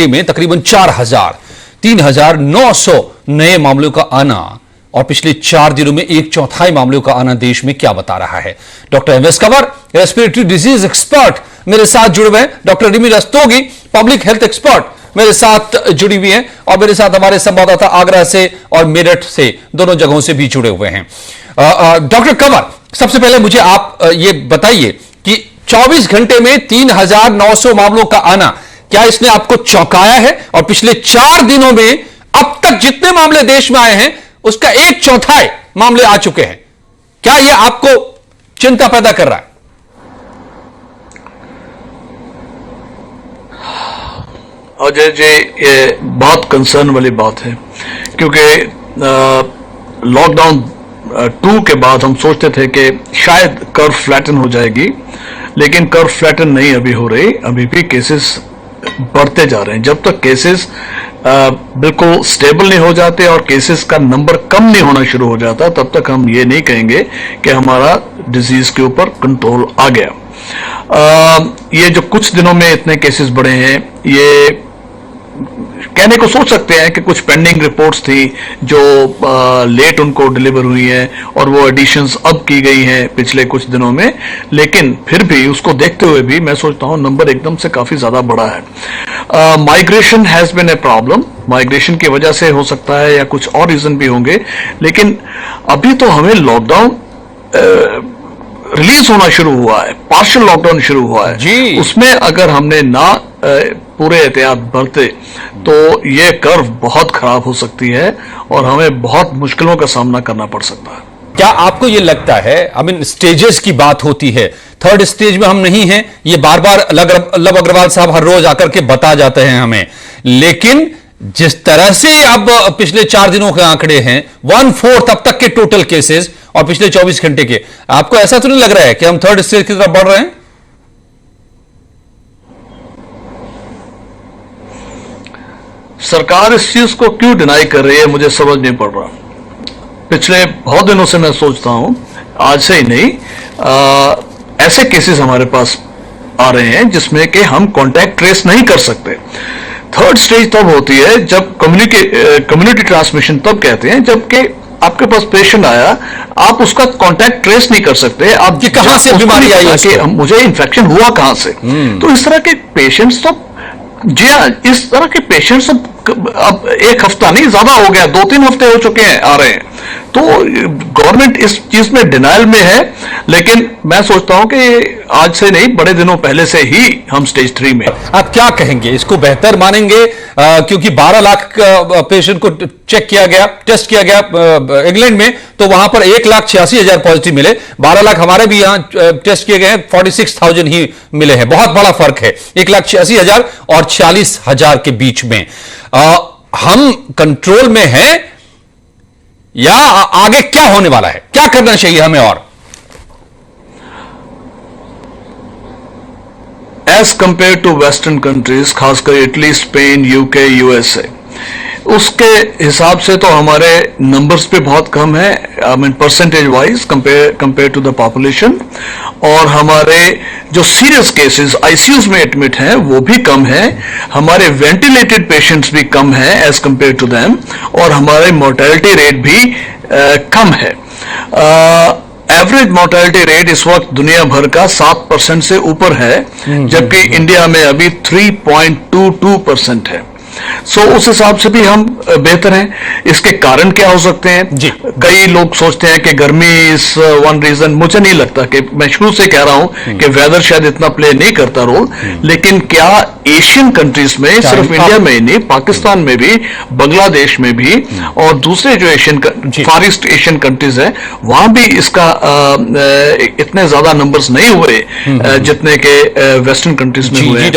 में तकरीबन 3,900 नए मामलों का आना और पिछले 4 दिनों में 1/4 मामलों का आना देश में क्या बता रहा है। Doctor MS Kanwar, respiratory disease expert, मेरे साथ जुड़े हुए हैं। Doctor Rimi Rastogi, public health expert, मेरे साथ जुड़ी हुई हैं और मेरे साथ हमारे संवाददाता आगरा से और मेरठ से, दोनों जगहों से भी जुड़े हुए हैं। डॉक्टर कंवर, सबसे पहले मुझे आप ये बताइए कि 24 घंटे में 3,900 मामलों का आना, क्या इसने आपको चौंकाया है? और पिछले 4 दिनों में अब तक जितने मामले देश में आए हैं उसका 1/4 मामले आ चुके हैं। क्या यह आपको चिंता पैदा कर रहा है? अजय जी, ये बहुत कंसर्न वाली बात है, क्योंकि लॉकडाउन 2 के बाद हम सोचते थे कि शायद कर्व फ्लैटन हो जाएगी, लेकिन कर्व फ्लैटन नहीं अभी हो रही। अभी भी केसेस बढ़ते जा रहे हैं। जब तक केसेस बिल्कुल स्टेबल नहीं हो जाते और केसेस का नंबर कम नहीं होना शुरू हो जाता, तब तक हम ये नहीं कहेंगे कि हमारा डिजीज के ऊपर कंट्रोल आ गया। ये जो कुछ दिनों में इतने केसेस बढ़े हैं, ये कहने को सोच सकते हैं कि कुछ पेंडिंग रिपोर्ट्स थी जो लेट उनको डिलीवर हुई हैं और वो एडिशंस अब की गई हैं पिछले कुछ दिनों में, लेकिन फिर भी उसको देखते हुए भी मैं सोचता हूं नंबर एकदम से काफी ज्यादा बड़ा है। Migration has been a problem. Migration की वजह से हो सकता है या कुछ और रीजन भी होंगे, लेकिन अभी तो हमें लॉकडाउन रिलीज होना शुरू हुआ है, पार्शियल लॉकडाउन शुरू हुआ है जी। उसमें अगर हमने ना पूरे एहतियात बरते तो ये कर्व बहुत खराब हो सकती है और हमें बहुत मुश्किलों का सामना करना पड़ सकता है। क्या आपको ये लगता है, स्टेजेस की बात होती है, 3rd स्टेज में हम नहीं हैं, ये बार बार लव अग्रवाल साहब हर रोज आकर के बता जाते हैं हमें, लेकिन जिस तरह से अब पिछले 4 दिनों के आंकड़े हैं, 1/4 अब तक के टोटल केसेस और पिछले 24 घंटे के, आपको ऐसा तो नहीं लग रहा है कि हम 3rd स्टेज की तरफ बढ़ रहे हैं? सरकार इस चीज को क्यों डिनाई कर रही है, मुझे समझ नहीं पड़ रहा। पिछले बहुत दिनों से मैं सोचता हूं, आज से ही नहीं, ऐसे केसेस हमारे पास आ रहे हैं जिसमें कि हम कांटेक्ट ट्रेस नहीं कर सकते। 3rd स्टेज तब होती है जब कम्युनिटी ट्रांसमिशन तब कहते हैं जबकि आपके पास पेशेंट आया, आप उसका कांटेक्ट ट्रेस नहीं कर सकते, आप कहां से बीमारी आई है कि मुझे इन्फेक्शन हुआ कहां से। तो इस तरह के पेशेंट्स तो, जी हाँ, इस तरह के पेशेंट्स अब 1 हफ्ता नहीं, ज्यादा हो गया, 2-3 हफ्ते हो चुके हैं आ रहे हैं। तो गवर्नमेंट इस चीज में डिनाइल में है, लेकिन मैं सोचता हूं कि आज से नहीं, बड़े दिनों पहले से ही हम स्टेज 3 में। आप क्या कहेंगे, इसको बेहतर मानेंगे? क्योंकि 12 लाख पेशेंट को चेक किया गया, टेस्ट किया गया इंग्लैंड में, तो वहां पर 1,86,000 पॉजिटिव मिले। 12 लाख हमारे भी यहां टेस्ट किए गए हैं, 46,000 ही मिले हैं। बहुत बड़ा फर्क है 1,86,000 और 40,000 के बीच में। हम कंट्रोल में हैं या आगे क्या होने वाला है, क्या करना चाहिए हमें? और as compare to western countries, खासकर इटली, स्पेन, यूके, यूएसए, उसके हिसाब से तो हमारे नंबर्स पे बहुत कम है, percentage wise compare to the population, और हमारे जो सीरियस केसेस आईसीयूज में एडमिट हैं वो भी कम है, हमारे वेंटिलेटेड पेशेंट्स भी कम हैं एज कंपेयर टू देम, और हमारे मोर्टेलिटी रेट भी कम है। एवरेज मोर्टेलिटी रेट इस वक्त दुनिया भर का 7% से ऊपर है, जबकि इंडिया में अभी 3.22% है। सो उस हिसाब से भी हम बेहतर हैं। इसके कारण क्या हो सकते हैं जी। कई लोग सोचते हैं कि गर्मी इज वन रीजन। मुझे नहीं लगता, कि मैं शुरू से कह रहा हूं कि वेदर शायद इतना प्ले नहीं करता रोल, लेकिन क्या एशियन कंट्रीज में, सिर्फ इंडिया में ही नहीं, पाकिस्तान में भी, बांग्लादेश में भी, और दूसरे जो फार ईस्ट एशियन कंट्रीज हैं, वहां भी इसका इतने ज्यादा नंबर्स नहीं हुए जितने के वेस्टर्न कंट्रीज में हुए हैं।